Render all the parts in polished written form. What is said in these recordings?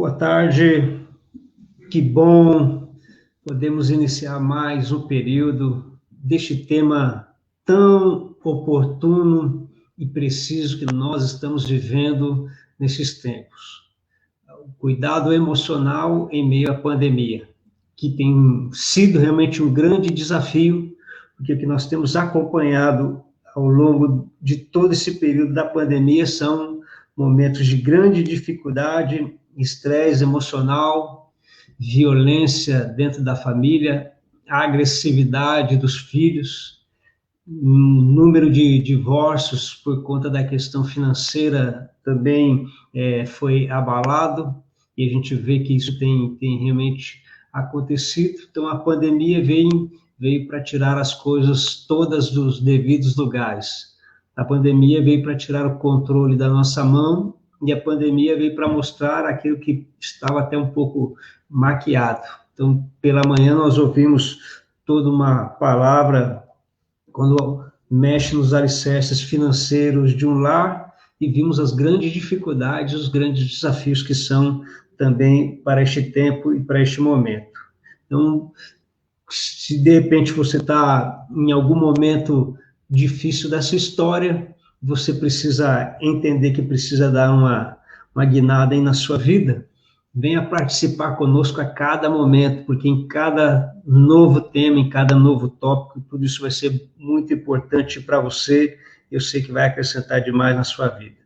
Boa tarde, que bom podemos iniciar mais um período deste tema tão oportuno e preciso que nós estamos vivendo nesses tempos. O cuidado emocional em meio à pandemia, que tem sido realmente um grande desafio, porque o que nós temos acompanhado ao longo de todo esse período da pandemia são momentos de grande dificuldade, estresse emocional, violência dentro da família, a agressividade dos filhos, um número de divórcios por conta da questão financeira também foi abalado, e a gente vê que isso tem realmente acontecido. Então, a pandemia veio para tirar as coisas todas dos devidos lugares. A pandemia veio para tirar o controle da nossa mão, e a pandemia veio para mostrar aquilo que estava até um pouco maquiado. Então, pela manhã, nós ouvimos toda uma palavra quando mexe nos alicerces financeiros de um lar, e vimos as grandes dificuldades, os grandes desafios que são também para este tempo e para este momento. Então, se de repente você está em algum momento difícil dessa história, você precisa entender que precisa dar uma guinada aí na sua vida, venha participar conosco a cada momento, porque em cada novo tema, em cada novo tópico, tudo isso vai ser muito importante para você. Eu sei que vai acrescentar demais na sua vida.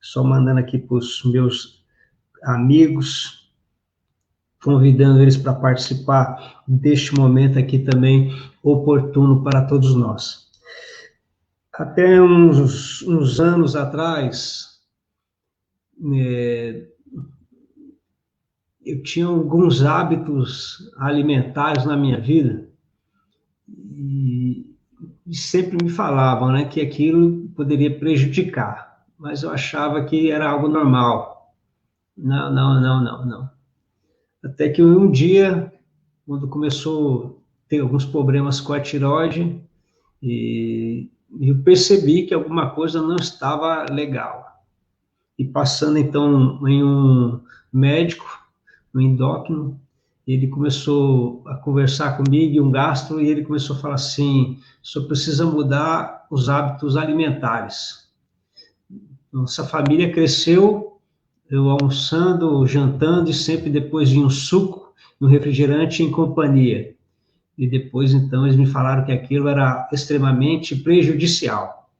Só mandando aqui para os meus amigos, convidando eles para participar deste momento aqui também oportuno para todos nós. Até uns anos atrás, eu tinha alguns hábitos alimentares na minha vida e sempre me falavam, né, que aquilo poderia prejudicar, mas eu achava que era algo normal. Não, não, não, não, não. Até que um dia, quando começou a ter alguns problemas com a tireoide, e eu percebi que alguma coisa não estava legal. E passando então em um médico, um endócrino, ele começou a conversar comigo, um gastro, e ele começou a falar assim: o senhor precisa mudar os hábitos alimentares. Nossa família cresceu, eu almoçando, jantando, e sempre depois de um suco, um refrigerante em companhia. E depois, então, eles me falaram que aquilo era extremamente prejudicial.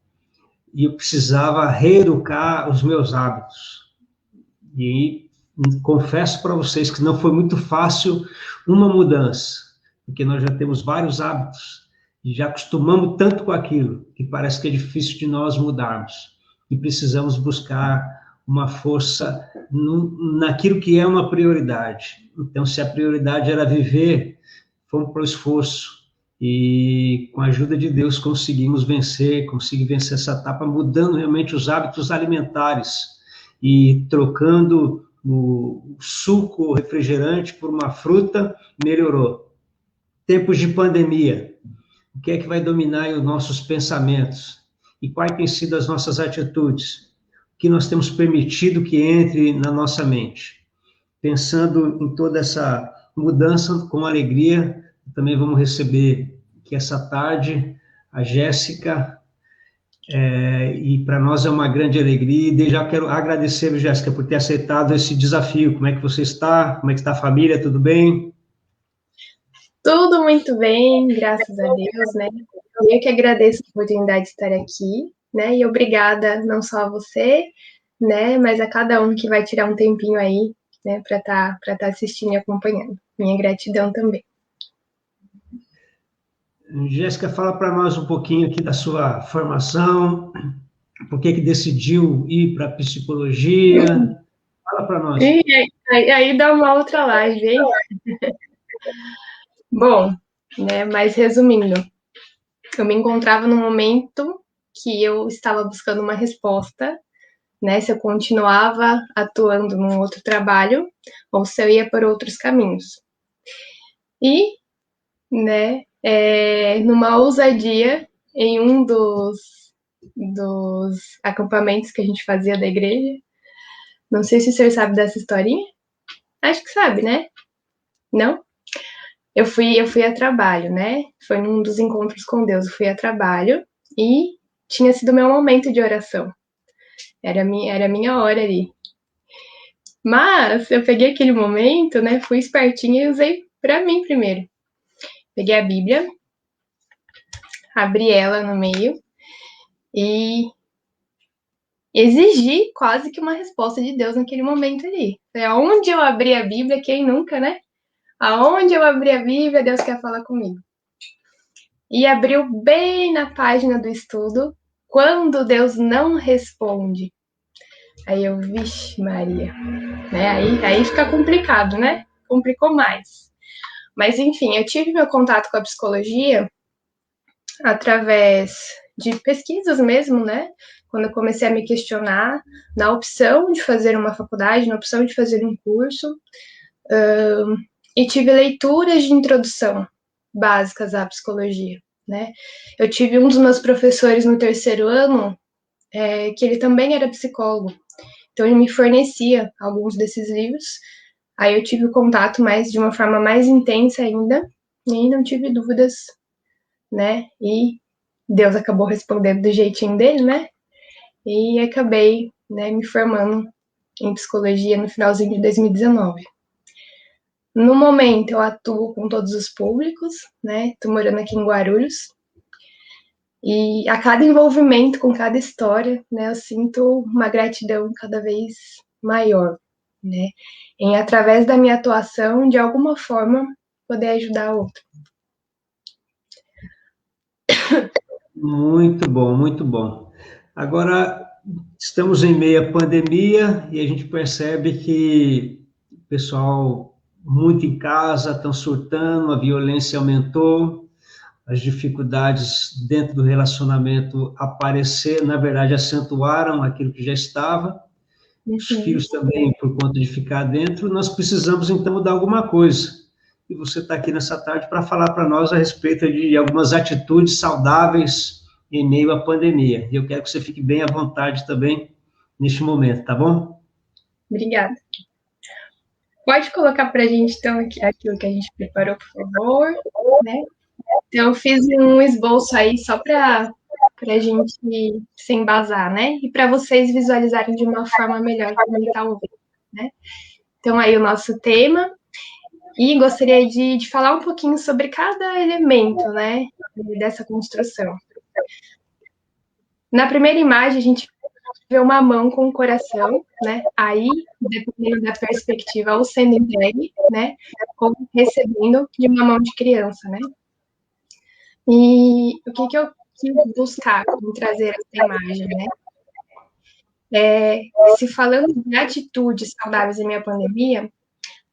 E eu precisava reeducar os meus hábitos. E confesso para vocês que não foi muito fácil uma mudança, porque nós já temos vários hábitos e já acostumamos tanto com aquilo que parece que é difícil de nós mudarmos. E precisamos buscar uma força naquilo que é uma prioridade. Então, se a prioridade era viver, fomos para o esforço. E com a ajuda de Deus consegui vencer essa etapa, mudando realmente os hábitos alimentares e trocando o suco, o refrigerante por uma fruta, melhorou. Tempos de pandemia, o que é que vai dominar os nossos pensamentos? E quais têm sido as nossas atitudes? O que nós temos permitido que entre na nossa mente? Pensando em toda essa mudança com alegria, também vamos receber que essa tarde a Jéssica, e para nós é uma grande alegria, e desde já quero agradecer, Jéssica, por ter aceitado esse desafio. Como é que você está? Como é que está a família? Tudo bem? Tudo muito bem, graças a Deus, né? Eu que agradeço a oportunidade de estar aqui, né? E obrigada não só a você, né, mas a cada um que vai tirar um tempinho aí, né, para tá assistindo e acompanhando. Minha gratidão também. Jéssica, fala para nós um pouquinho aqui da sua formação, por que decidiu ir para a psicologia? Fala para nós. E aí dá uma outra live, hein? Bom, né, mas resumindo, eu me encontrava num momento que eu estava buscando uma resposta, né, se eu continuava atuando num outro trabalho ou se eu ia por outros caminhos. E, né, numa ousadia, em um dos acampamentos que a gente fazia da igreja, não sei se o senhor sabe dessa historinha. Acho que sabe, né? Não? Eu fui a trabalho, né? Foi num dos encontros com Deus. Eu fui a trabalho e tinha sido meu momento de oração. Era a minha hora ali. Mas eu peguei aquele momento, né? Fui espertinha e usei para mim primeiro. Peguei a Bíblia, abri ela no meio e exigi quase que uma resposta de Deus naquele momento ali. Aonde eu abri a Bíblia, quem nunca, né? Aonde eu abri a Bíblia, Deus quer falar comigo. E abriu bem na página do estudo, quando Deus não responde. Aí eu, vixe Maria, né? Aí fica complicado, né? Complicou mais. Mas enfim, eu tive meu contato com a psicologia através de pesquisas mesmo, né? Quando eu comecei a me questionar na opção de fazer uma faculdade, na opção de fazer um curso, e tive leituras de introdução básicas à psicologia, né? Eu tive um dos meus professores no terceiro ano, que ele também era psicólogo, então ele me fornecia alguns desses livros, aí eu tive o contato mais de uma forma mais intensa ainda, e não tive dúvidas, né? E Deus acabou respondendo do jeitinho dele, né? E acabei, né, me formando em psicologia no finalzinho de 2019. No momento, eu atuo com todos os públicos, né? Tô morando aqui em Guarulhos. E a cada envolvimento com cada história, né, eu sinto uma gratidão cada vez maior, né? Em, através da minha atuação, de alguma forma, poder ajudar o outro. Muito bom, muito bom. Agora, estamos em meio à pandemia e a gente percebe que o pessoal muito em casa, estão surtando, a violência aumentou, as dificuldades dentro do relacionamento apareceram, na verdade, acentuaram aquilo que já estava, os filhos também, por conta de ficar dentro, nós precisamos, então, mudar alguma coisa. E você está aqui nessa tarde para falar para nós a respeito de algumas atitudes saudáveis em meio à pandemia. E eu quero que você fique bem à vontade também neste momento, tá bom? Obrigada. Pode colocar para a gente, então, aquilo que a gente preparou, por favor, né? Então, eu fiz um esboço aí só para a gente se embasar, né? E para vocês visualizarem de uma forma melhor como está ouvindo, né? Então, aí o nosso tema. E gostaria de falar um pouquinho sobre cada elemento, né? Dessa construção. Na primeira imagem, a gente vê uma mão com o coração, né? Aí, dependendo da perspectiva, ou sendo entregue, né? Ou recebendo de uma mão de criança, né? E o que eu quis buscar em trazer essa imagem, né? Se falando de atitudes saudáveis em minha pandemia,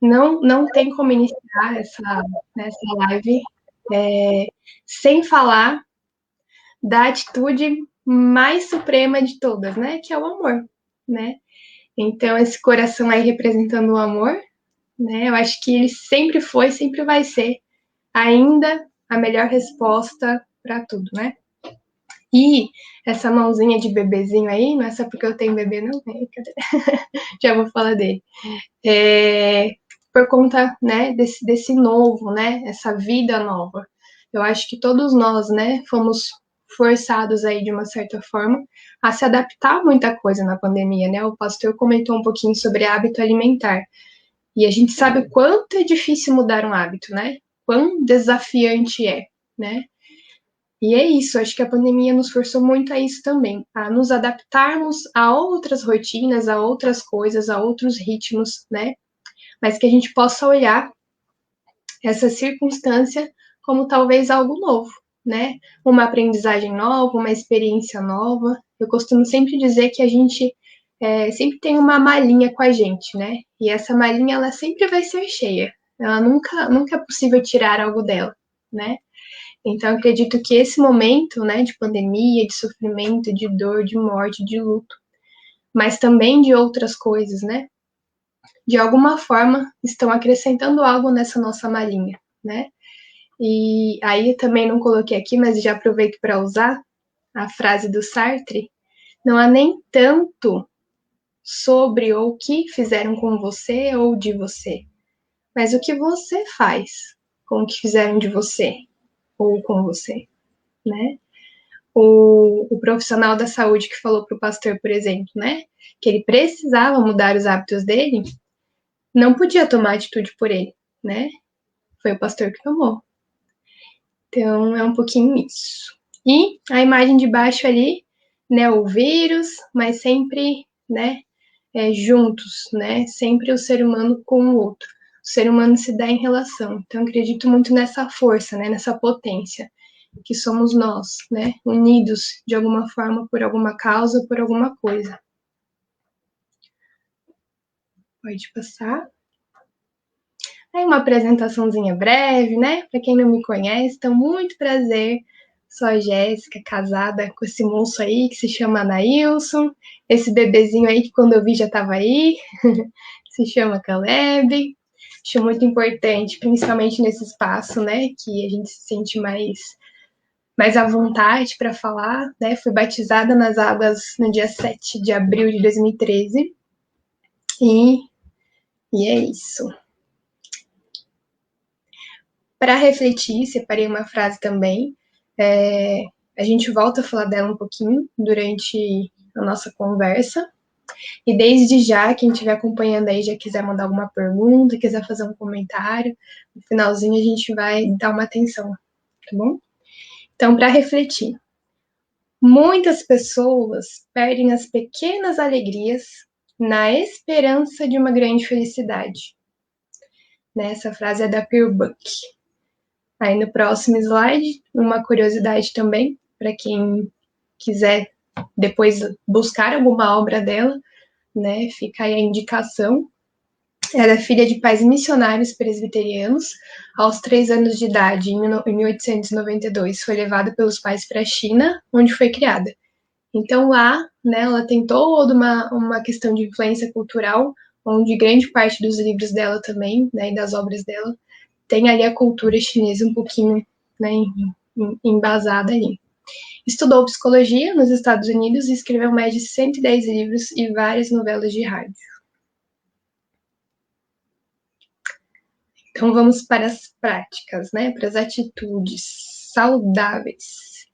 não tem como iniciar essa live sem falar da atitude mais suprema de todas, né? Que é o amor, né? Então, esse coração aí representando o amor, né? Eu acho que ele sempre foi, sempre vai ser ainda a melhor resposta para tudo, né? E essa mãozinha de bebezinho aí, não é só porque eu tenho bebê, não, já vou falar dele. Por conta, né, desse novo, né, essa vida nova. Eu acho que todos nós, né, fomos forçados aí de uma certa forma a se adaptar a muita coisa na pandemia, né? O pastor comentou um pouquinho sobre hábito alimentar. E a gente sabe o quanto é difícil mudar um hábito, né? Quão desafiante é, né? E é isso, acho que a pandemia nos forçou muito a isso também, a nos adaptarmos a outras rotinas, a outras coisas, a outros ritmos, né? Mas que a gente possa olhar essa circunstância como talvez algo novo, né? Uma aprendizagem nova, uma experiência nova. Eu costumo sempre dizer que a gente sempre tem uma malinha com a gente, né? E essa malinha, ela sempre vai ser cheia. Ela nunca é possível tirar algo dela, né? Então, eu acredito que esse momento, né, de pandemia, de sofrimento, de dor, de morte, de luto, mas também de outras coisas, né? De alguma forma, estão acrescentando algo nessa nossa malinha, né? E aí também não coloquei aqui, mas já aproveito para usar a frase do Sartre: não há nem tanto sobre ou o que fizeram com você ou de você, mas o que você faz com o que fizeram de você ou com você, né? O profissional da saúde que falou para o pastor, por exemplo, né, que ele precisava mudar os hábitos dele, não podia tomar atitude por ele, né? Foi o pastor que tomou. Então, é um pouquinho isso. E a imagem de baixo ali, né, o vírus, mas sempre, né, juntos, né? Sempre o ser humano com o outro. O ser humano se dá em relação. Então, eu acredito muito nessa força, né, nessa potência que somos nós, né, unidos de alguma forma por alguma causa, por alguma coisa. Pode passar. Aí uma apresentaçãozinha breve, né? Para quem não me conhece, então muito prazer. Sou a Jéssica, casada com esse moço aí que se chama Anailson. Esse bebezinho aí que quando eu vi já estava aí, se chama Caleb. Acho muito importante, principalmente nesse espaço, né? Que a gente se sente mais à vontade para falar, né? Fui batizada nas águas no dia 7 de abril de 2013. E é isso. Para refletir, separei uma frase também. A gente volta a falar dela um pouquinho durante a nossa conversa. E desde já, quem estiver acompanhando aí já quiser mandar alguma pergunta, quiser fazer um comentário, no finalzinho a gente vai dar uma atenção, tá bom? Então, para refletir. Muitas pessoas perdem as pequenas alegrias na esperança de uma grande felicidade. Essa frase é da Pearl Buck. Aí no próximo slide, uma curiosidade também, para quem quiser depois buscar alguma obra dela, né? Fica aí a indicação. Ela é filha de pais missionários presbiterianos. Aos 3 anos de idade, em 1892, foi levada pelos pais para a China, onde foi criada. Então lá, né, ela tem toda uma questão de influência cultural, onde grande parte dos livros dela também, né, e das obras dela, tem ali a cultura chinesa um pouquinho, né, embasada ali. Estudou psicologia nos Estados Unidos e escreveu mais de 110 livros e várias novelas de rádio. Então vamos para as práticas, né, para as atitudes saudáveis.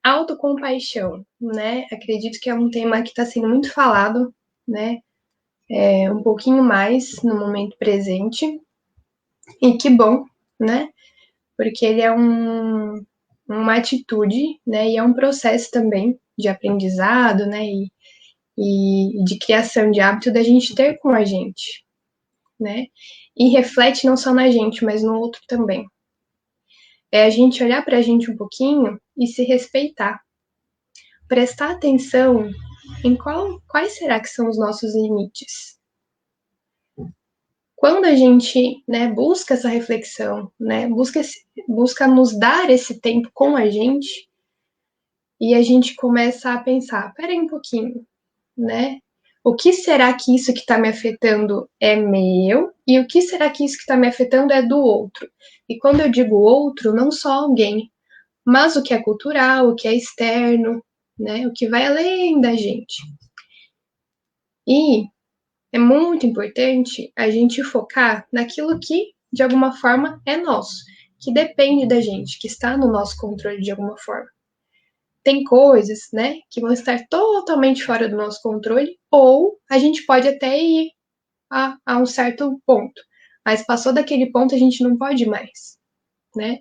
Autocompaixão, né? Acredito que é um tema que está sendo muito falado, né? Um pouquinho mais no momento presente. E que bom, né? Porque ele é uma atitude, né? E é um processo também de aprendizado, né? E de criação de hábito da gente ter com a gente, né? E reflete não só na gente, mas no outro também. É a gente olhar para a gente um pouquinho e se respeitar. Prestar atenção em quais será que são os nossos limites. Quando a gente, né, busca essa reflexão, né, busca nos dar esse tempo com a gente, e a gente começa a pensar, peraí um pouquinho, né? O que será que isso que está me afetando é meu? E o que será que isso que está me afetando é do outro? E quando eu digo outro, não só alguém, mas o que é cultural, o que é externo, né? O que vai além da gente. E é muito importante a gente focar naquilo que, de alguma forma, é nosso, que depende da gente, que está no nosso controle de alguma forma. Tem coisas, né, que vão estar totalmente fora do nosso controle, ou a gente pode até ir a um certo ponto, mas passou daquele ponto a gente não pode mais, né?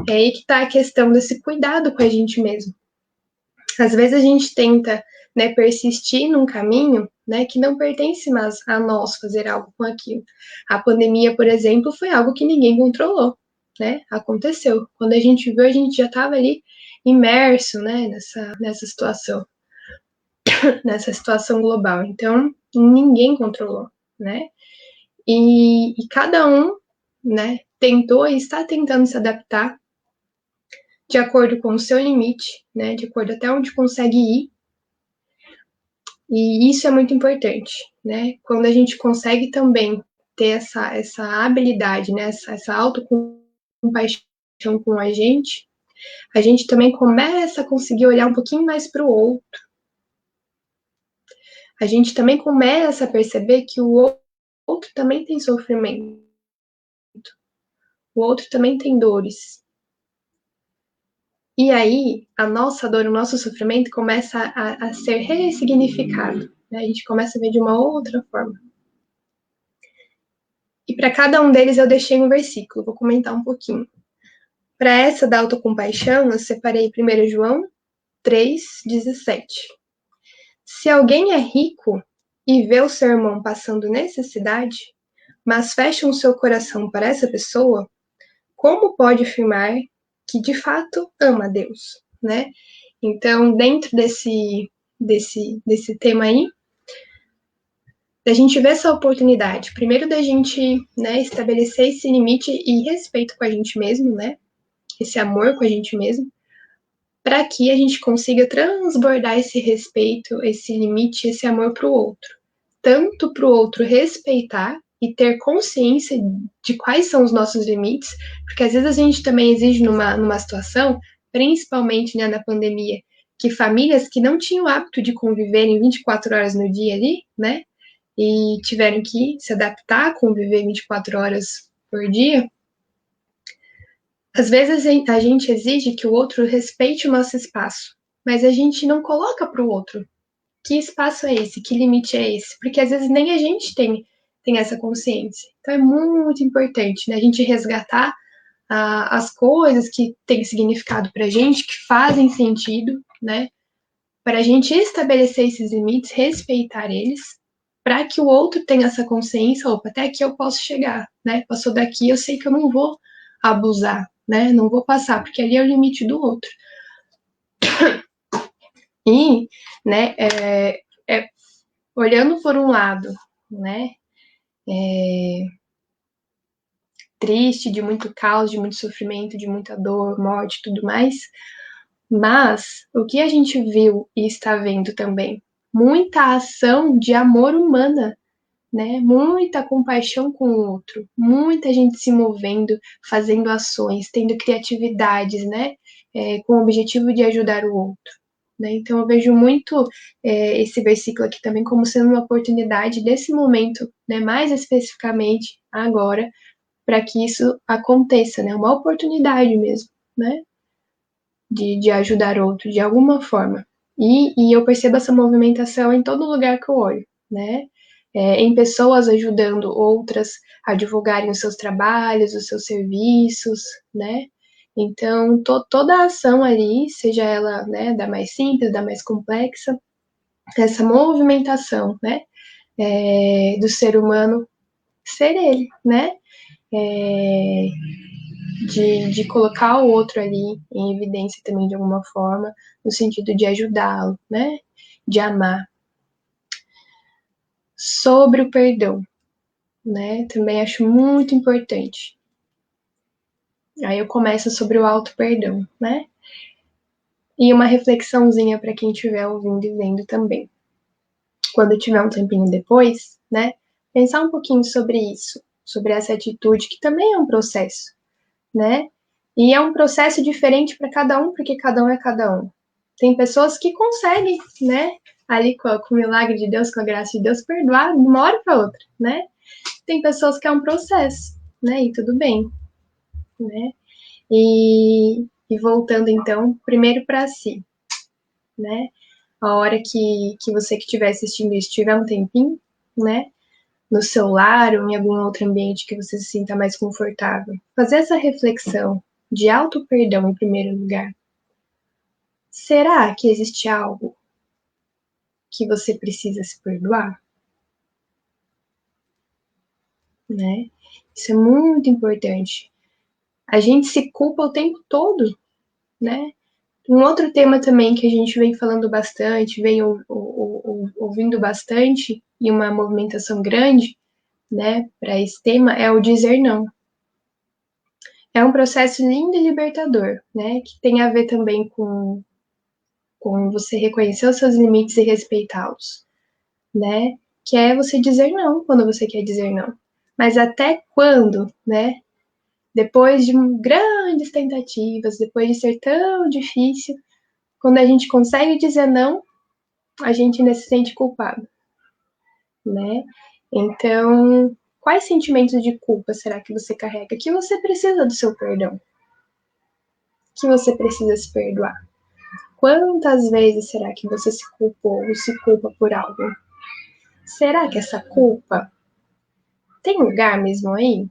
É aí que está a questão desse cuidado com a gente mesmo. Às vezes a gente tenta, né, persistir num caminho, né, que não pertence mais a nós fazer algo com aquilo. A pandemia, por exemplo, foi algo que ninguém controlou, né? Aconteceu. Quando a gente viu, a gente já estava ali imerso, né, nessa situação global. Então, ninguém controlou, né? E cada um, né, tentou e está tentando se adaptar de acordo com o seu limite, né, de acordo até onde consegue ir. E isso é muito importante, né? Quando a gente consegue também ter essa habilidade, né, essa autocompaixão com a gente também começa a conseguir olhar um pouquinho mais para o outro, a gente também começa a perceber que o outro também tem sofrimento, o outro também tem dores. E aí, a nossa dor, o nosso sofrimento começa a ser ressignificado, né? A gente começa a ver de uma outra forma. E para cada um deles eu deixei um versículo, vou comentar um pouquinho. Para essa da autocompaixão, eu separei 1 João 3,17. Se alguém é rico e vê o seu irmão passando necessidade, mas fecha o seu coração para essa pessoa, como pode afirmar que de fato ama a Deus, né? Então, dentro desse tema aí, da gente ver essa oportunidade, primeiro da gente, né, estabelecer esse limite e respeito com a gente mesmo, né? Esse amor com a gente mesmo, para que a gente consiga transbordar esse respeito, esse limite, esse amor para o outro. Tanto para o outro respeitar e ter consciência de quais são os nossos limites, porque às vezes a gente também exige numa situação, principalmente, né, na pandemia, que famílias que não tinham o hábito de conviverem 24 horas no dia ali, né, e tiveram que se adaptar a conviver 24 horas por dia, às vezes a gente exige que o outro respeite o nosso espaço, mas a gente não coloca para o outro que espaço é esse, que limite é esse, porque às vezes nem a gente tem essa consciência. Então é muito importante, né, a gente resgatar as coisas que têm significado para a gente, que fazem sentido, né, para a gente estabelecer esses limites, respeitar eles, para que o outro tenha essa consciência, opa, até aqui eu posso chegar, né, passou daqui, eu sei que eu não vou abusar, né, não vou passar, porque ali é o limite do outro. E, né, olhando por um lado, né, triste, de muito caos, de muito sofrimento, de muita dor, morte, tudo mais, mas o que a gente viu e está vendo também? Muita ação de amor humana, né? Muita compaixão com o outro, muita gente se movendo, fazendo ações, tendo criatividades, né? Com o objetivo de ajudar o outro. Né? Então, eu vejo muito esse versículo aqui também como sendo uma oportunidade desse momento, né? Mais especificamente agora, para que isso aconteça, né? Uma oportunidade mesmo, né? De ajudar outro de alguma forma. E eu percebo essa movimentação em todo lugar que eu olho, né? Em pessoas ajudando outras a divulgarem os seus trabalhos, os seus serviços, né? Então, toda a ação ali, seja ela, né, da mais simples, da mais complexa, essa movimentação, né, do ser humano ser ele, né? De colocar o outro ali em evidência também de alguma forma, no sentido de ajudá-lo, né? De amar. Sobre o perdão, né? Também acho muito importante. Aí eu começo sobre o auto-perdão, né? E uma reflexãozinha para quem estiver ouvindo e vendo também. Quando tiver um tempinho depois, né? Pensar um pouquinho sobre isso, sobre essa atitude, que também é um processo, né? E é um processo diferente para cada um, porque cada um é cada um. Tem pessoas que conseguem, né? Ali com o milagre de Deus, com a graça de Deus, perdoar de uma hora para outra, né? Tem pessoas que é um processo, né? E tudo bem, né? E voltando então, primeiro para si, né? A hora que você que estiver assistindo isso tiver um tempinho, né? No seu lar ou em algum outro ambiente que você se sinta mais confortável, fazer essa reflexão de auto-perdão em primeiro lugar. Será que existe algo que você precisa se perdoar? Né? Isso é muito importante. A gente se culpa o tempo todo, né? Um outro tema também que a gente vem falando bastante, vem ouvindo bastante, e uma movimentação grande, né, para esse tema, é o dizer não. É um processo lindo e libertador, né, que tem a ver também com você reconhecer os seus limites e respeitá-los, né, que é você dizer não quando você quer dizer não. Mas até quando, né, depois de grandes tentativas, depois de ser tão difícil, quando a gente consegue dizer não, a gente ainda se sente culpado, né? Então, quais sentimentos de culpa será que você carrega? Que você precisa do seu perdão? Que você precisa se perdoar? Quantas vezes será que você se culpou ou se culpa por algo? Será que essa culpa tem lugar mesmo aí?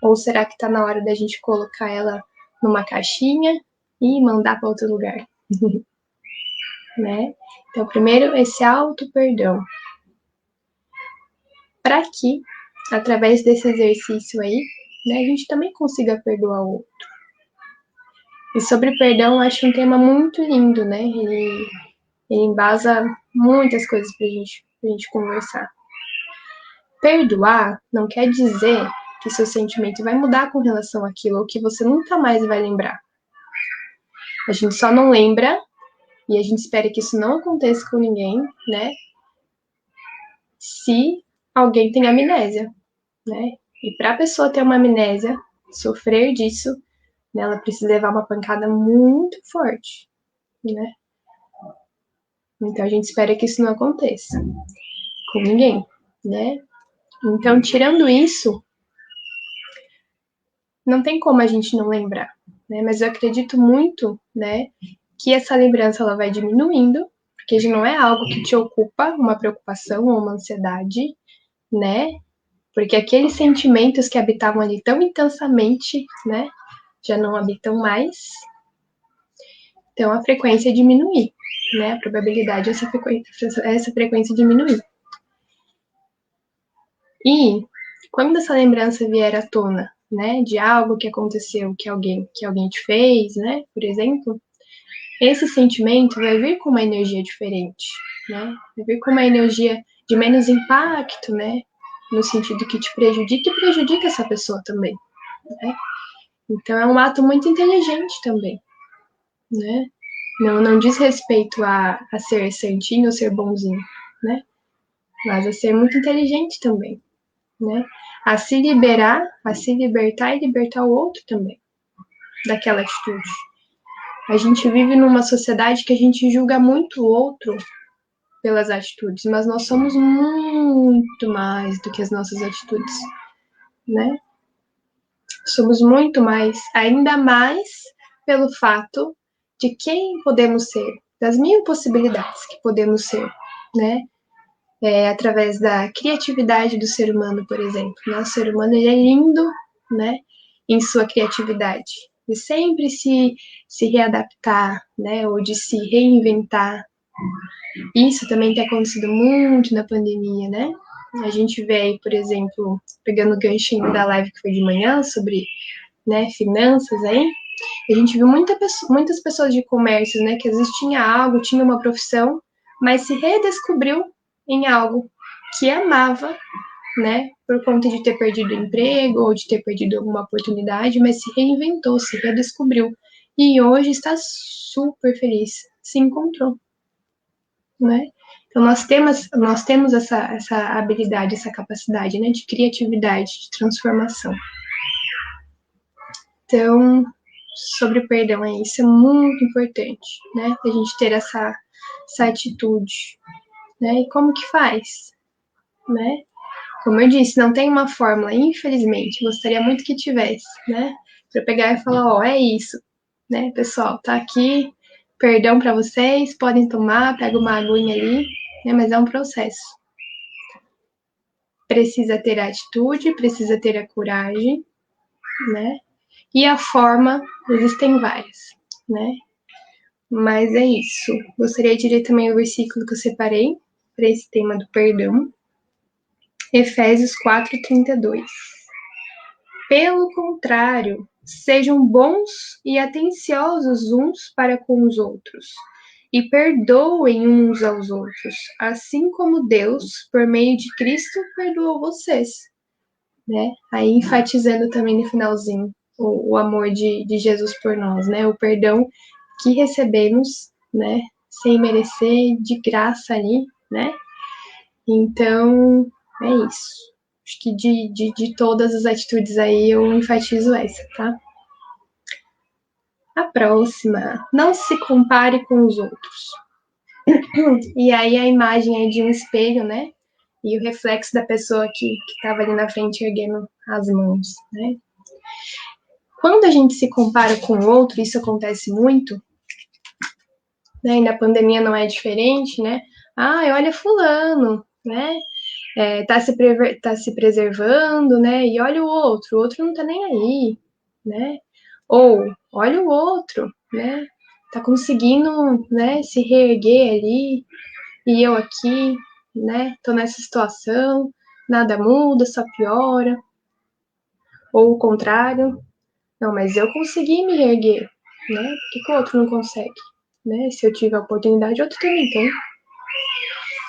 Ou será que está na hora da gente colocar ela numa caixinha e mandar para outro lugar? Né? Então, primeiro, esse auto-perdão. Para que, através desse exercício aí, né, a gente também consiga perdoar o outro. E sobre perdão, eu acho um tema muito lindo, né? Ele embasa muitas coisas pra gente conversar. Perdoar não quer dizer que seu sentimento vai mudar com relação àquilo ou que você nunca mais vai lembrar. A gente só não lembra e a gente espera que isso não aconteça com ninguém, né? Se alguém tem amnésia, né? E para a pessoa ter uma amnésia, sofrer disso, né, ela precisa levar uma pancada muito forte, né? Então a gente espera que isso não aconteça com ninguém, né? Então, tirando isso, não tem como a gente não lembrar, né? Mas eu acredito muito, né, que essa lembrança ela vai diminuindo, porque já não é algo que te ocupa, uma preocupação ou uma ansiedade, né? Porque aqueles sentimentos que habitavam ali tão intensamente, né, já não habitam mais. Então a frequência diminui, né? A probabilidade essa frequência diminuir. E quando essa lembrança vier à tona, né, de algo que aconteceu, que alguém te fez, né, por exemplo, esse sentimento vai vir com uma energia diferente, né? Vai vir com uma energia de menos impacto, né? No sentido que te prejudica e prejudica essa pessoa também, né? Então é um ato muito inteligente também, né? Não diz respeito a ser santinho ou ser bonzinho, né? Mas a ser muito inteligente também, né? A se liberar, a se libertar e libertar o outro também daquela atitude. A gente vive numa sociedade que a gente julga muito o outro pelas atitudes, mas nós somos muito mais do que as nossas atitudes, né? Somos muito mais, ainda mais pelo fato de quem podemos ser, das mil possibilidades que podemos ser, né? Através da criatividade do ser humano, por exemplo. Né? O ser humano ele é lindo, né? Em sua criatividade. De sempre se readaptar, né? Ou de se reinventar. Isso também tem acontecido muito na pandemia, né? A gente vê aí, por exemplo, pegando o ganchinho da live que foi de manhã sobre, né, finanças aí, a gente viu muitas pessoas de comércio, né, que às vezes tinha algo, tinha uma profissão, mas se redescobriu em algo que amava, né, por conta de ter perdido o emprego ou de ter perdido alguma oportunidade, mas se reinventou, se redescobriu. E hoje está super feliz, se encontrou, né? Então nós temos essa habilidade, essa capacidade, né, de criatividade, de transformação. Então, sobre o perdão, isso é muito importante, né? A gente ter essa atitude, né? E como que faz, né? Como eu disse, não tem uma fórmula, infelizmente, gostaria muito que tivesse, né? Para pegar e falar, ó, é isso, né, pessoal, tá aqui, perdão para vocês, podem tomar, pega uma aguinha ali, né? Mas é um processo. Precisa ter a atitude, precisa ter a coragem, né? E a forma, existem várias, né? Mas é isso. Gostaria de ler também o versículo que eu separei para esse tema do perdão. Efésios 4:32. Pelo contrário, sejam bons e atenciosos uns para com os outros, e perdoem uns aos outros, assim como Deus, por meio de Cristo, perdoou vocês. Né? Aí enfatizando também no finalzinho o amor de Jesus por nós, né? O perdão que recebemos, né? Sem merecer, de graça ali, né? Então, é isso. Acho que de todas as atitudes aí eu enfatizo essa, tá? A próxima, não se compare com os outros. E aí a imagem é de um espelho, né? E o reflexo da pessoa que estava ali na frente erguendo as mãos, né? Quando a gente se compara com o outro, isso acontece muito, né? E na pandemia não é diferente, né? Ah, olha fulano, né? Tá se preservando, né? E olha o outro não tá nem aí, né? Ou olha o outro, né? Tá conseguindo, né, se reerguer ali, e eu aqui, né? Tô nessa situação, nada muda, só piora. Ou o contrário, não, mas eu consegui me reerguer, né? Por que o outro não consegue? Né? Se eu tive a oportunidade, outro também tem.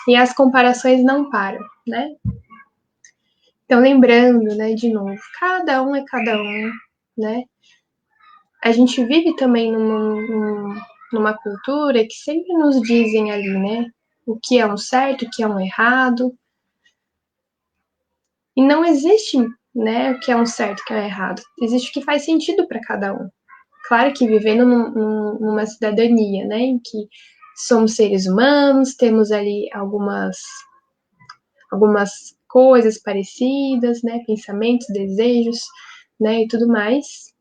E as comparações não param, né? Então, lembrando, né, de novo, cada um é cada um, né? A gente vive também numa cultura que sempre nos dizem ali, né? O que é um certo, o que é um errado. E não existe, né, o que é um certo, o que é um errado. Existe o que faz sentido para cada um. Claro que vivendo numa cidadania, né, em que somos seres humanos, temos ali algumas coisas parecidas, né, pensamentos, desejos, né, e tudo mais.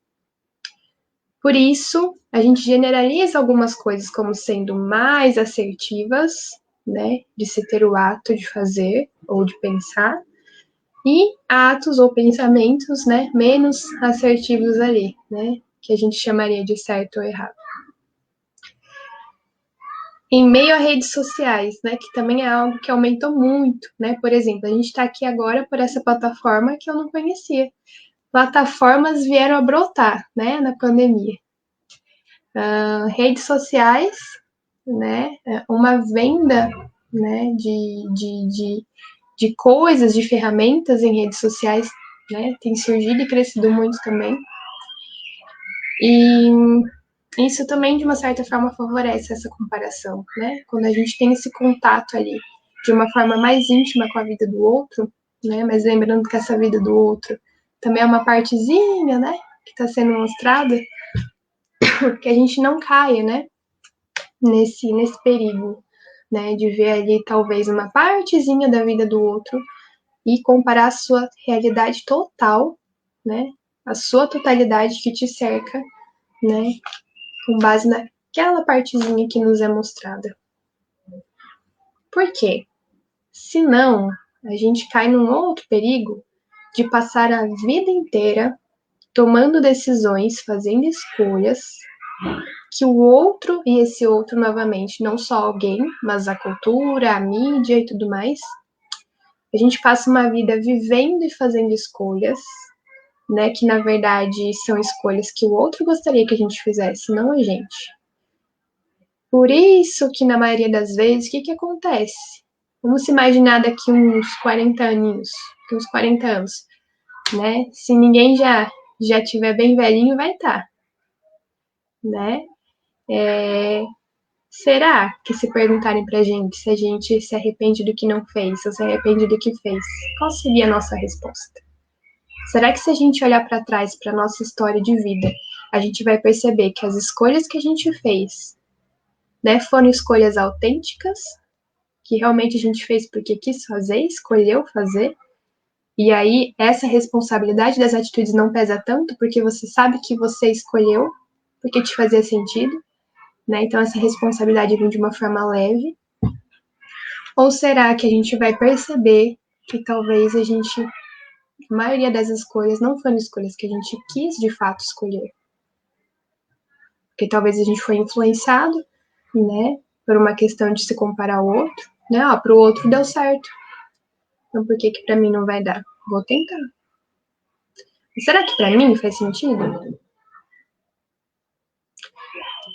Por isso, a gente generaliza algumas coisas como sendo mais assertivas, né, de se ter o ato de fazer ou de pensar, e atos ou pensamentos, né, menos assertivos ali, né, que a gente chamaria de certo ou errado. Em meio a redes sociais, né, que também é algo que aumentou muito, né, por exemplo, a gente está aqui agora por essa plataforma que eu não conhecia. Plataformas vieram a brotar, né, na pandemia. Redes sociais, né, uma venda, né, de coisas, de ferramentas em redes sociais, né, tem surgido e crescido muito também. E isso também, de uma certa forma, favorece essa comparação, né? Quando a gente tem esse contato ali de uma forma mais íntima com a vida do outro, né? Mas lembrando que essa vida do outro também é uma partezinha, né? Que está sendo mostrada, que a gente não caia, né? Nesse perigo, né? De ver ali talvez uma partezinha da vida do outro e comparar a sua realidade total, né? A sua totalidade que te cerca, né? Com base naquela partezinha que nos é mostrada. Por quê? Senão, a gente cai num outro perigo de passar a vida inteira tomando decisões, fazendo escolhas que o outro, e esse outro novamente, não só alguém, mas a cultura, a mídia e tudo mais, a gente passa uma vida vivendo e fazendo escolhas, né, que na verdade são escolhas que o outro gostaria que a gente fizesse, não a gente. Por isso que na maioria das vezes, o que acontece? Vamos se imaginar daqui uns 40 aninhos, daqui uns 40 anos, né? Se ninguém já tiver bem velhinho, vai estar, né? Será que se perguntarem pra gente se a gente se arrepende do que não fez ou se arrepende do que fez, qual seria a nossa resposta? Será que se a gente olhar para trás, para nossa história de vida, a gente vai perceber que as escolhas que a gente fez, né, foram escolhas autênticas, que realmente a gente fez porque quis fazer, escolheu fazer, e aí essa responsabilidade das atitudes não pesa tanto porque você sabe que você escolheu, porque te fazia sentido, né? Então essa responsabilidade vem de uma forma leve. Ou será que a gente vai perceber que talvez a maioria das escolhas não foram escolhas que a gente quis de fato escolher? Porque talvez a gente foi influenciado, né, por uma questão de se comparar ao outro, né? Ó, pro outro deu certo. Então por que para mim não vai dar? Vou tentar. Será que para mim faz sentido?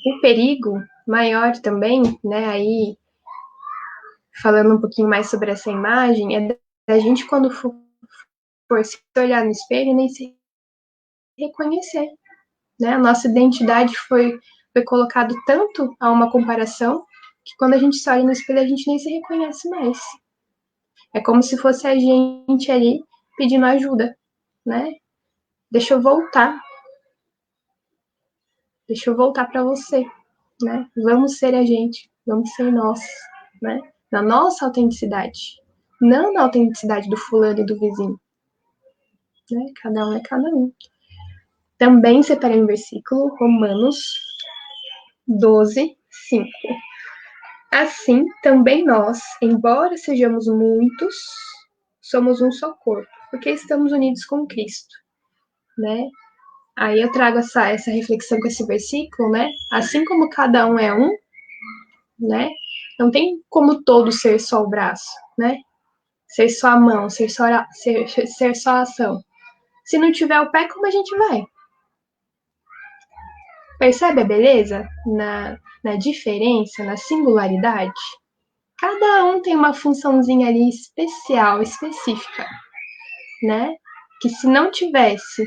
O perigo maior também, né, aí falando um pouquinho mais sobre essa imagem, é da gente quando for se olhar no espelho nem se reconhecer, né? A nossa identidade foi colocado tanto a uma comparação que quando a gente se olha no espelho a gente nem se reconhece mais. É como se fosse a gente ali pedindo ajuda, né? Deixa eu voltar. Deixa eu voltar para você, né? Vamos ser a gente, vamos ser nós, né? Na nossa autenticidade. não na autenticidade do fulano e do vizinho. Né? Cada um é cada um. Também separei um versículo, Romanos 12, 5. Assim, também nós, embora sejamos muitos, somos um só corpo, porque estamos unidos com Cristo, né? Aí eu trago essa reflexão com esse versículo, né? Assim como cada um é um, né? Não tem como todo ser só o braço, né? Ser só a mão, ser só a ação. Se não tiver o pé, como a gente vai? Percebe a beleza na diferença, na singularidade? Cada um tem uma funçãozinha ali especial, específica, né? Que se não tivesse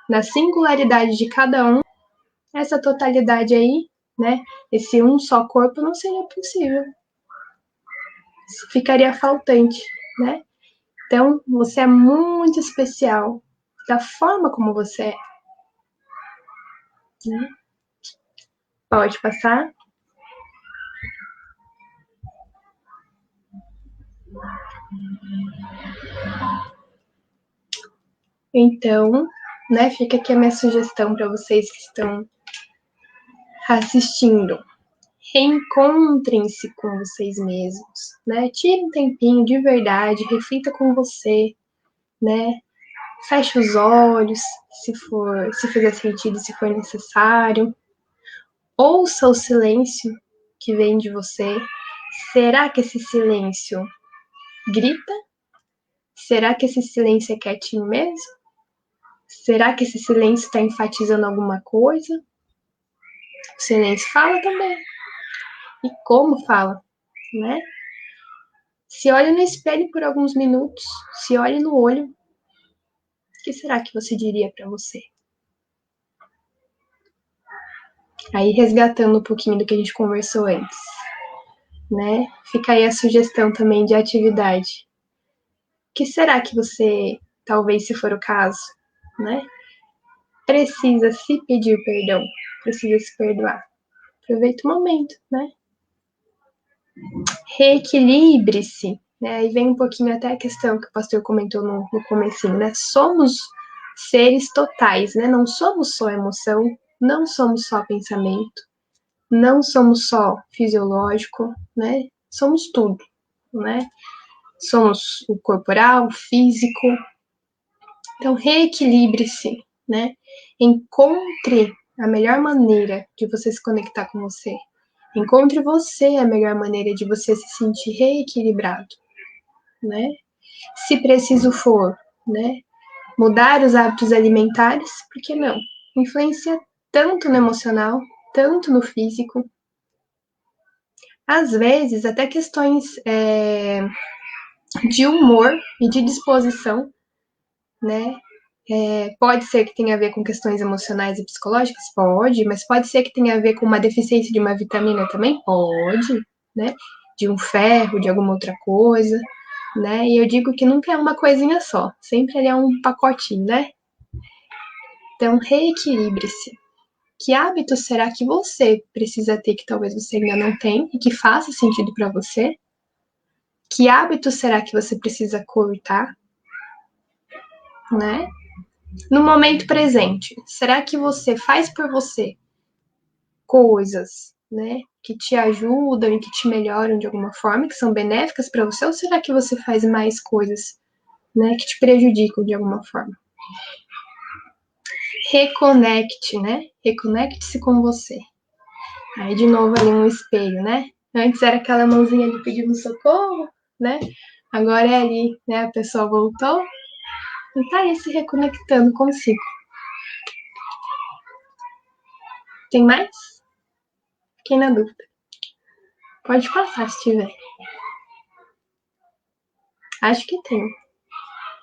na singularidade de cada um, essa totalidade aí, né? Esse um só corpo não seria possível. Ficaria faltante, né? Então, você é muito especial da forma como você é. Né? Pode passar. Então, né, fica aqui a minha sugestão para vocês que estão assistindo. Reencontrem-se com vocês mesmos, né? Tire um tempinho de verdade, reflita com você, né? Feche os olhos, se fizer sentido, se for necessário. Ouça o silêncio que vem de você. Será que esse silêncio grita? Será que esse silêncio é quietinho mesmo? Será que esse silêncio está enfatizando alguma coisa? O silêncio fala também. E como fala, né? Se olhe no espelho por alguns minutos, se olhe no olho. O que será que você diria para você? Aí resgatando um pouquinho do que a gente conversou antes, né? Fica aí a sugestão também de atividade. O que será que você, talvez se for o caso, né? Precisa se pedir perdão, precisa se perdoar. Aproveita o momento, né? Reequilibre-se, né? Aí vem um pouquinho até a questão que o pastor comentou no comecinho, né? Somos seres totais, né? Não somos só emoção, não somos só pensamento, não somos só fisiológico, né? Somos tudo, né? Somos o corporal, o físico. Então, reequilibre-se, né? Encontre a melhor maneira de você se conectar com você. Encontre você a melhor maneira de você se sentir reequilibrado, né? Se preciso for, né? Mudar os hábitos alimentares, por que não? Influencia tanto no emocional, tanto no físico. Às vezes, até questões de humor e de disposição, né? Pode ser que tenha a ver com questões emocionais e psicológicas? Pode, mas pode ser que tenha a ver com uma deficiência de uma vitamina também? Pode, né? De um ferro, de alguma outra coisa, né? E eu digo que nunca é uma coisinha só, sempre ele é um pacotinho, né? Então, reequilibre-se. Que hábitos será que você precisa ter que talvez você ainda não tem e que faça sentido para você? Que hábitos será que você precisa cortar, né? No momento presente, será que você faz por você coisas, né, que te ajudam e que te melhoram de alguma forma, que são benéficas para você, ou será que você faz mais coisas, né, que te prejudicam de alguma forma? Reconecte, né? Reconecte-se com você. Aí de novo ali um espelho, né? Antes era aquela mãozinha ali pedindo socorro, né? Agora é ali, né? A pessoa voltou e tá aí se reconectando consigo. Tem mais? Fiquei na dúvida. Pode passar se tiver. Acho que tem.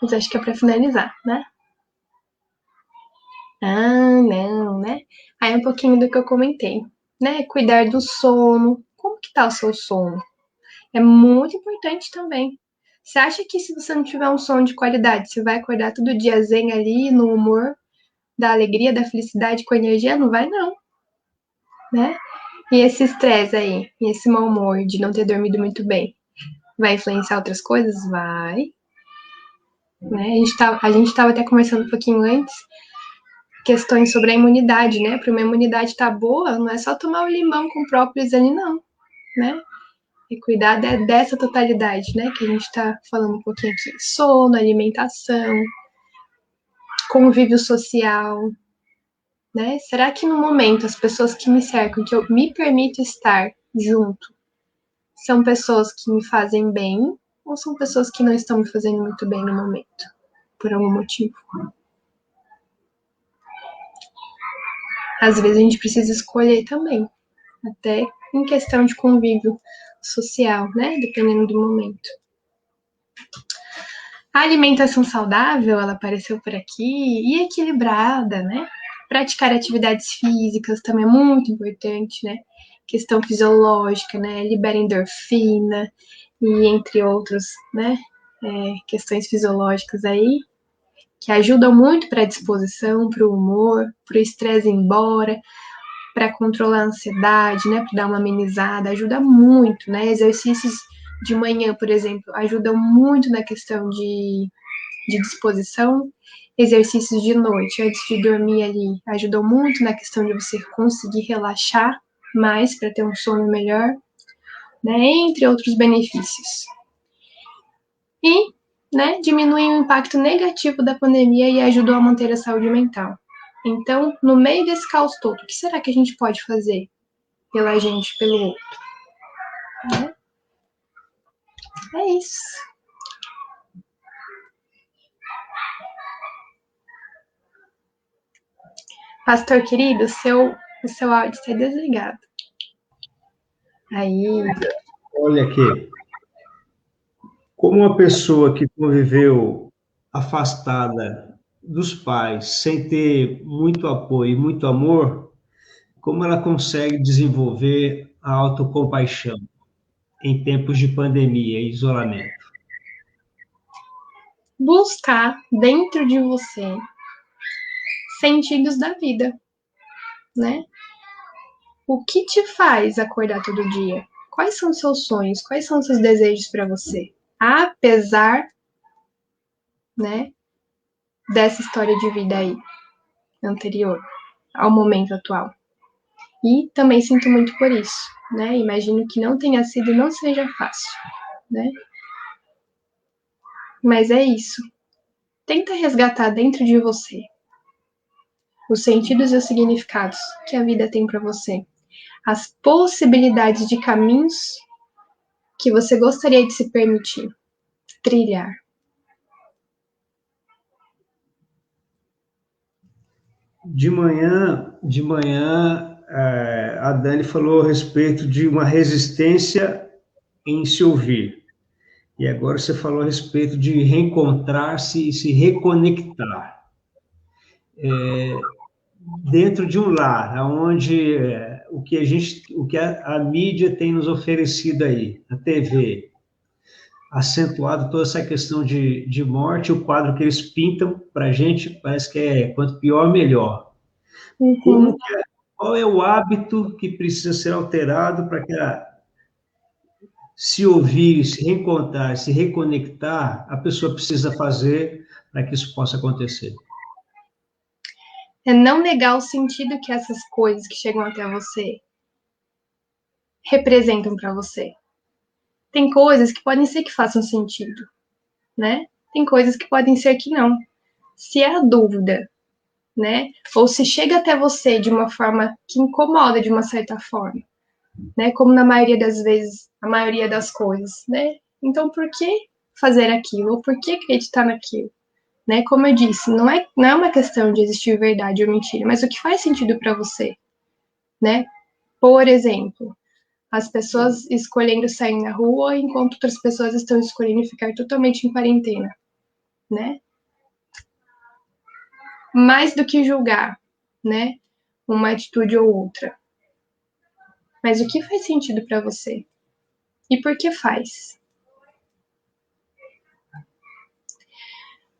Mas acho que é pra finalizar, né? Ah, não, né? Aí um pouquinho do que eu comentei, né? Cuidar do sono. Como que tá o seu sono? É muito importante também. Você acha que se você não tiver um sono de qualidade, você vai acordar todo dia zen ali, no humor, da alegria, da felicidade, com energia? Não vai não, né? E esse estresse aí, e esse mau humor de não ter dormido muito bem? Vai influenciar outras coisas? Vai. Né? A gente estava até conversando um pouquinho antes, questões sobre a imunidade, né? Para uma imunidade estar boa, não é só tomar o limão com própolis ali, não, né? E cuidar dessa totalidade, né? Que a gente está falando um pouquinho aqui. Sono, alimentação, convívio social, né? Será que no momento as pessoas que me cercam, que eu me permito estar junto, são pessoas que me fazem bem ou são pessoas que não estão me fazendo muito bem no momento, por algum motivo? Às vezes a gente precisa escolher também, até em questão de convívio social, né? Dependendo do momento. A alimentação saudável, ela apareceu por aqui, e equilibrada, né? Praticar atividades físicas também é muito importante, né? Questão fisiológica, né? Libera endorfina, e entre outros, né? Questões fisiológicas aí, que ajudam muito para a disposição, para o humor, para o estresse ir embora, para controlar a ansiedade, né? Para dar uma amenizada, ajuda muito, né? Exercícios de manhã, por exemplo, ajudam muito na questão de disposição. Exercícios de noite, antes de dormir ali, ajudam muito na questão de você conseguir relaxar mais para ter um sono melhor, né? Entre outros benefícios. E, né, diminuem o impacto negativo da pandemia e ajudam a manter a saúde mental. Então, no meio desse caos todo, o que será que a gente pode fazer pela gente, pelo outro? Né? É isso. Pastor querido, o seu áudio está desligado. Aí. Olha aqui, como uma pessoa que conviveu afastada dos pais, sem ter muito apoio e muito amor, como ela consegue desenvolver a autocompaixão em tempos de pandemia e isolamento? Buscar dentro de você sentidos da vida, né? O que te faz acordar todo dia? Quais são os seus sonhos? Quais são os seus desejos para você? Apesar, né, dessa história de vida aí anterior ao momento atual. E também sinto muito por isso, né? Imagino que não tenha sido e não seja fácil, né? Mas é isso. Tenta resgatar dentro de você os sentidos e os significados que a vida tem para você, as possibilidades de caminhos que você gostaria de se permitir trilhar. De manhã, a Dani falou a respeito de uma resistência em se ouvir. E agora você falou a respeito de reencontrar-se e se reconectar. Dentro de um lar, onde o que a mídia tem nos oferecido aí, a TV, acentuado toda essa questão de morte, o quadro que eles pintam para a gente parece que é quanto pior, melhor. Uhum. Qual é o hábito que precisa ser alterado para que se ouvir, se reencontrar, se reconectar, a pessoa precisa fazer para que isso possa acontecer? É não negar o sentido que essas coisas que chegam até você representam para você. Tem coisas que podem ser que façam sentido, né? Tem coisas que podem ser que não. Se é a dúvida, né? Ou se chega até você de uma forma que incomoda de uma certa forma, né? Como na maioria das vezes, a maioria das coisas, né? Então, por que fazer aquilo? Ou por que acreditar naquilo? Né? Como eu disse, não é uma questão de existir verdade ou mentira, mas o que faz sentido para você, né? Por exemplo, as pessoas escolhendo sair na rua enquanto outras pessoas estão escolhendo ficar totalmente em quarentena, né? Mais do que julgar, né? Uma atitude ou outra. Mas o que faz sentido para você? E por que faz?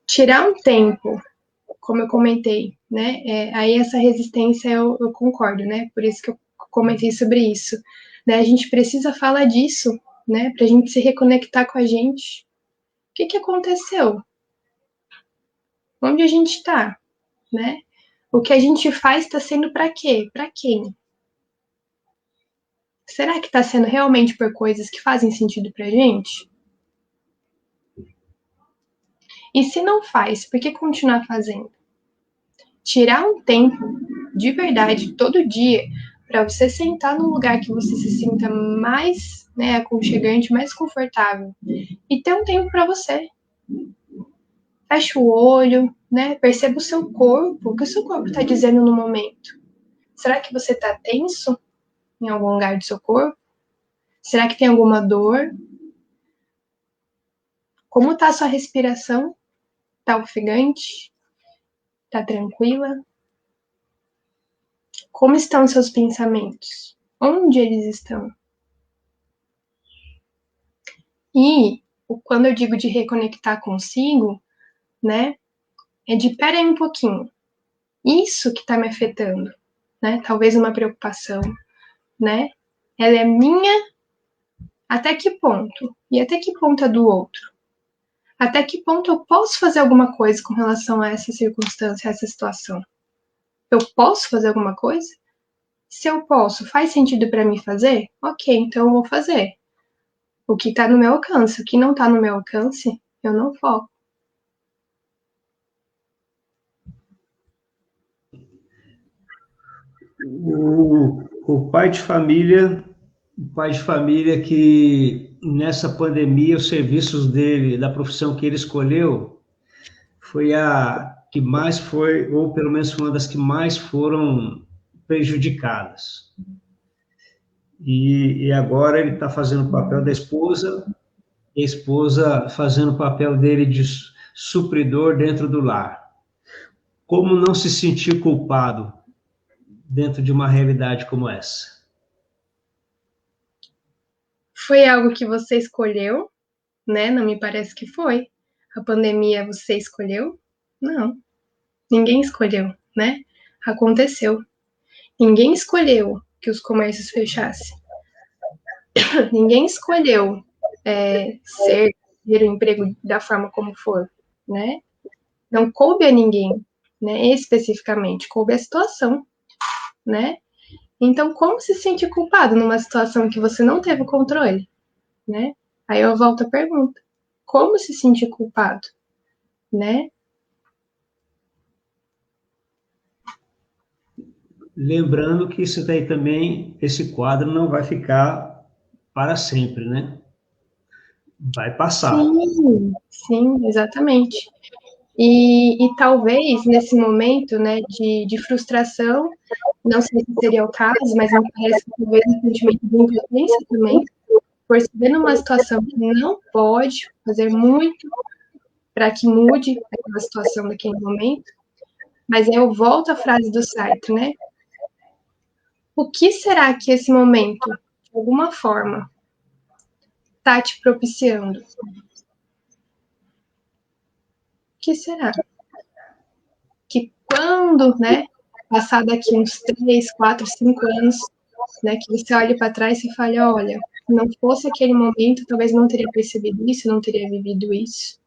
Tirar um tempo, como eu comentei, né? Aí essa resistência eu concordo, né? Por isso que eu comentei sobre isso. Né? A gente precisa falar disso, né? Para a gente se reconectar com a gente. O que aconteceu? Onde a gente está, né? O que a gente faz está sendo para quê? Para quem? Será que está sendo realmente por coisas que fazem sentido para a gente? E se não faz, por que continuar fazendo? Tirar um tempo de verdade todo dia para você sentar num lugar que você se sinta mais, né, aconchegante, mais confortável e ter um tempo para você. Fecha o olho, né? Perceba o seu corpo, o que o seu corpo está dizendo no momento. Será que você está tenso em algum lugar do seu corpo? Será que tem alguma dor? Como está a sua respiração? Está ofegante? Está tranquila? Como estão os seus pensamentos? Onde eles estão? E quando eu digo de reconectar consigo, né, é de pera aí um pouquinho. Isso que está me afetando, né? Talvez uma preocupação, né? Ela é minha até que ponto? E até que ponto é do outro? Até que ponto eu posso fazer alguma coisa com relação a essa circunstância, a essa situação? Eu posso fazer alguma coisa? Se eu posso, faz sentido para mim fazer? Ok, então eu vou fazer. O que está no meu alcance, o que não está no meu alcance, eu não foco. O pai de família, o pai de família que nessa pandemia os serviços dele, da profissão que ele escolheu, foi a que mais foi, ou pelo menos foi uma das que mais foram prejudicadas. E agora ele está fazendo o papel da esposa, e a esposa fazendo o papel dele de supridor dentro do lar. Como não se sentir culpado dentro de uma realidade como essa? Foi algo que você escolheu, né? Não me parece que foi. A pandemia você escolheu? Não. Ninguém escolheu, né? Aconteceu. Ninguém escolheu que os comércios fechassem. Ninguém escolheu ter o emprego da forma como for, né? Não coube a ninguém, né? Especificamente, coube a situação, né? Então, como se sentir culpado numa situação que você não teve o controle, né? Aí eu volto à pergunta: como se sentir culpado, né? Lembrando que isso daí também, esse quadro não vai ficar para sempre, né? Vai passar. Sim, exatamente. E talvez nesse momento, né, de frustração, não sei se seria o caso, mas me parece que talvez um sentimento de impotência também, por se ver numa situação que não pode fazer muito para que mude aquela situação daquele momento, mas aí eu volto à frase do Sartre, né? O que será que esse momento, de alguma forma, está te propiciando? O que será? Que quando, né, passar daqui uns 3, 4, 5 anos, né, que você olhe para trás e fale, olha, se não fosse aquele momento, talvez não teria percebido isso, não teria vivido isso.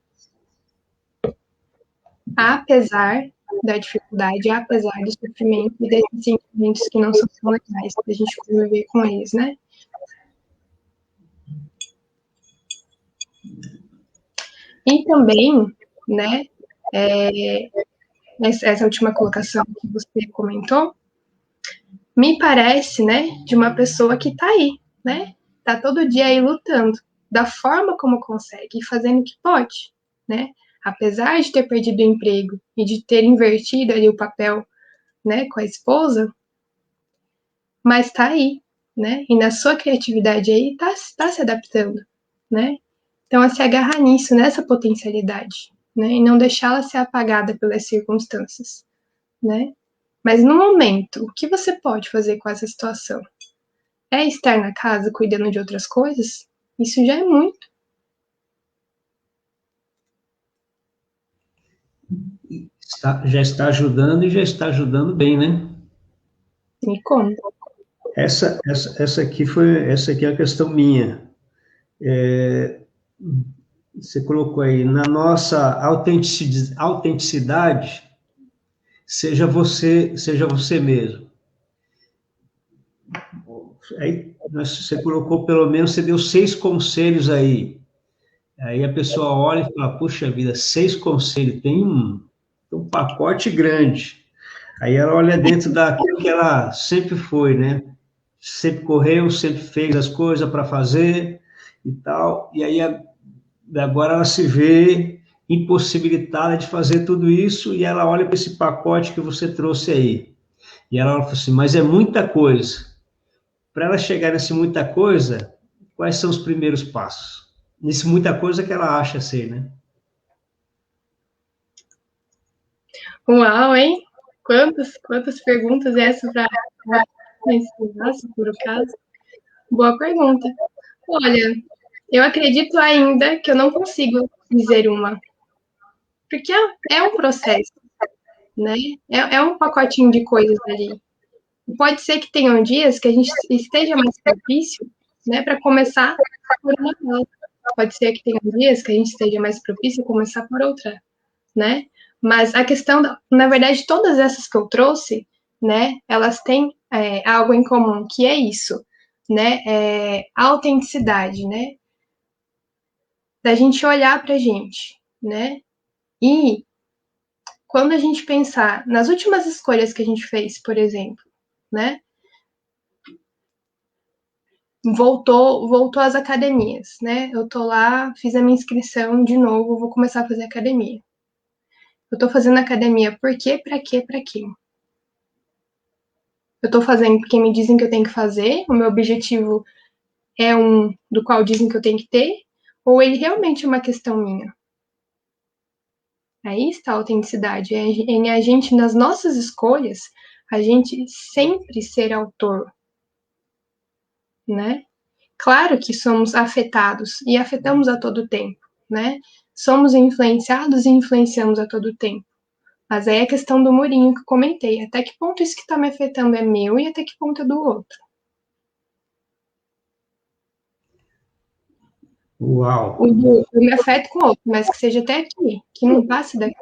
Apesar da dificuldade, apesar do sofrimento e desses sentimentos que não são tão legais, da gente conviver com eles, né? E também, né, essa última colocação que você comentou, me parece, né, de uma pessoa que tá aí, né, tá todo dia aí lutando, da forma como consegue, fazendo o que pode, né, apesar de ter perdido o emprego e de ter invertido ali o papel, né, com a esposa, mas tá aí, né, e na sua criatividade aí tá se adaptando, né, então é se agarrar nisso, nessa potencialidade, né, e não deixá-la ser apagada pelas circunstâncias, né, mas no momento, o que você pode fazer com essa situação? É estar na casa cuidando de outras coisas? Isso já é muito. Já está ajudando e já está ajudando bem, né? E como? Essa aqui é a questão minha. Você colocou aí, na nossa autenticidade, seja você mesmo. Aí você colocou, pelo menos, você deu 6 conselhos aí. Aí a pessoa olha e fala, puxa vida, 6 conselhos, tem um pacote grande. Aí ela olha dentro daquilo que ela sempre foi, né? Sempre correu, sempre fez as coisas para fazer e tal. E aí agora ela se vê impossibilitada de fazer tudo isso e ela olha para esse pacote que você trouxe aí. E ela fala assim, mas é muita coisa. Para ela chegar nesse muita coisa, quais são os primeiros passos? Nesse muita coisa que ela acha ser, né? Uau, hein? Quantas perguntas é essa para esse por caso? Boa pergunta. Olha, eu acredito ainda que eu não consigo dizer uma, porque é um processo, né? É um pacotinho de coisas ali. Pode ser que tenham dias que a gente esteja mais propício, né, para começar por uma delas. Pode ser que tenham dias que a gente esteja mais propício a começar por outra, né? Mas a questão, na verdade, todas essas que eu trouxe, né, elas têm algo em comum, que é isso, né? A autenticidade, né? Da gente olhar para a gente, né? E quando a gente pensar nas últimas escolhas que a gente fez, por exemplo, né? Voltou às academias, né? Eu tô lá, fiz a minha inscrição de novo, vou começar a fazer academia. Eu tô fazendo academia por quê, pra quê, pra quê? Eu tô fazendo porque me dizem que eu tenho que fazer, o meu objetivo é um do qual dizem que eu tenho que ter, ou ele realmente é uma questão minha? Aí está a autenticidade, em a gente, nas nossas escolhas, a gente sempre ser autor, né? Claro que somos afetados e afetamos a todo tempo, né? Somos influenciados e influenciamos a todo tempo. Mas aí é a questão do murinho que eu comentei. Até que ponto isso que está me afetando é meu e até que ponto é do outro. Uau! Eu me afeto com o outro, mas que seja até aqui, que não passe daqui.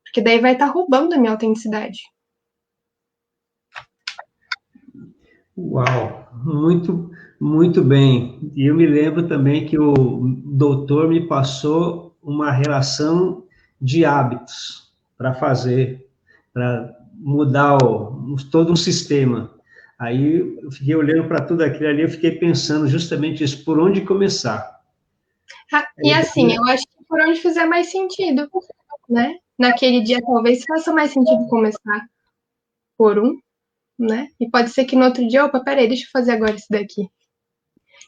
Porque daí vai estar roubando a minha autenticidade. Uau! Muito bem. E eu me lembro também que o doutor me passou uma relação de hábitos para fazer, para mudar todo um sistema. Aí eu fiquei olhando para tudo aquilo ali, eu fiquei pensando justamente isso, por onde começar. E assim, eu acho que por onde fizer mais sentido, né? Naquele dia talvez faça mais sentido começar por um, né? E pode ser que no outro dia, opa, peraí, deixa eu fazer agora isso daqui.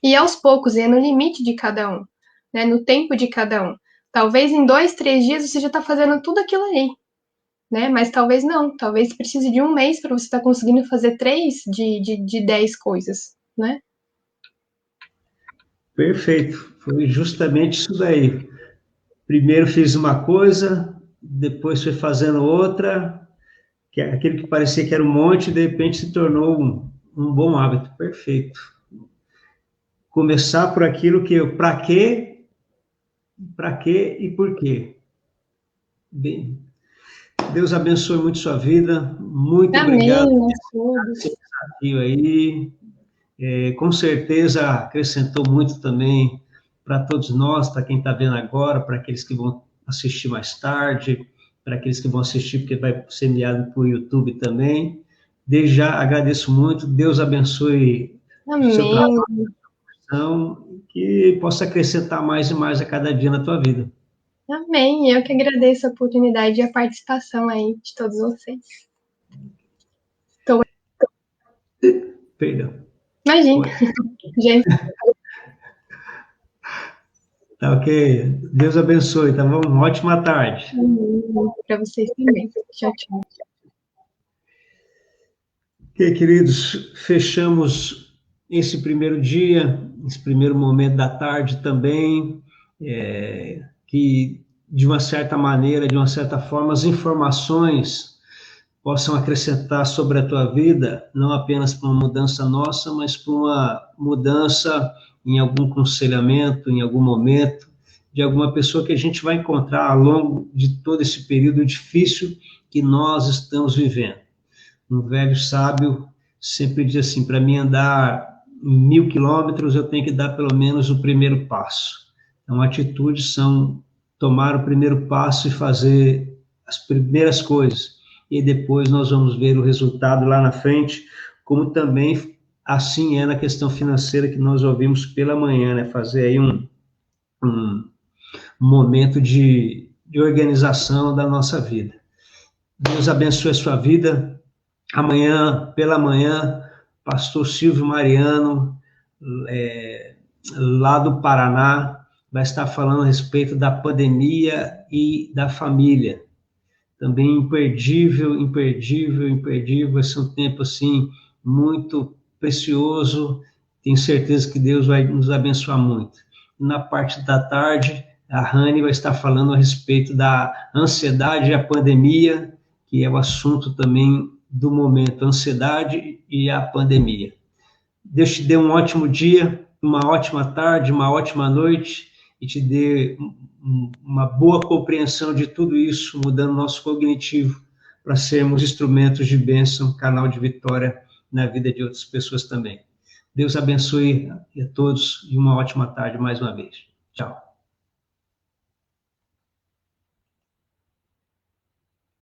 E aos poucos, é no limite de cada um, né? No tempo de cada um. Talvez em 2, 3 dias você já está fazendo tudo aquilo ali, né? Mas talvez não. Talvez precise de um mês para você estar conseguindo fazer 3 de 10 coisas, né? Perfeito, foi justamente isso daí. Primeiro fiz uma coisa, depois fui fazendo outra, que aquilo que parecia que era um monte, de repente se tornou um bom hábito. Perfeito. Começar por aquilo que eu, para quê e por quê. Bem, Deus abençoe muito sua vida, muito obrigado Amém, por esse desafio aí. Com certeza acrescentou muito também para todos nós, para quem está vendo agora, para aqueles que vão assistir mais tarde, para aqueles que vão assistir, porque vai ser enviado para o YouTube também. Desde já agradeço muito, Deus abençoe o seu amém, trabalho, que possa acrescentar mais e mais a cada dia na tua vida. amém. Eu que agradeço a oportunidade e a participação aí de todos vocês. Tô... Perdão. Imagina, gente. Tá ok? Deus abençoe, tá bom? Uma ótima tarde. Para vocês também. Tchau, tchau. Ok, queridos, fechamos esse primeiro dia, esse primeiro momento da tarde também, que de uma certa maneira, de uma certa forma, as informações possam acrescentar sobre a tua vida, não apenas para uma mudança nossa, mas para uma mudança em algum aconselhamento, em algum momento, de alguma pessoa que a gente vai encontrar ao longo de todo esse período difícil que nós estamos vivendo. Um velho sábio sempre diz assim, para mim andar 1.000 quilômetros, eu tenho que dar pelo menos o primeiro passo. Então, atitudes são tomar o primeiro passo e fazer as primeiras coisas, e depois nós vamos ver o resultado lá na frente, como também assim é na questão financeira que nós ouvimos pela manhã, né? Fazer aí um momento de organização da nossa vida. Deus abençoe a sua vida. Amanhã, pela manhã, pastor Silvio Mariano, lá do Paraná, vai estar falando a respeito da pandemia e da família. Também imperdível, imperdível, imperdível. Esse é um tempo, assim, muito precioso. Tenho certeza que Deus vai nos abençoar muito. Na parte da tarde, a Rani vai estar falando a respeito da ansiedade e a pandemia, que é o assunto também do momento, a ansiedade e a pandemia. Deus te dê um ótimo dia, uma ótima tarde, uma ótima noite, e te dê uma boa compreensão de tudo isso, mudando nosso cognitivo para sermos instrumentos de bênção, canal de vitória na vida de outras pessoas também. Deus abençoe a todos e uma ótima tarde mais uma vez. Tchau.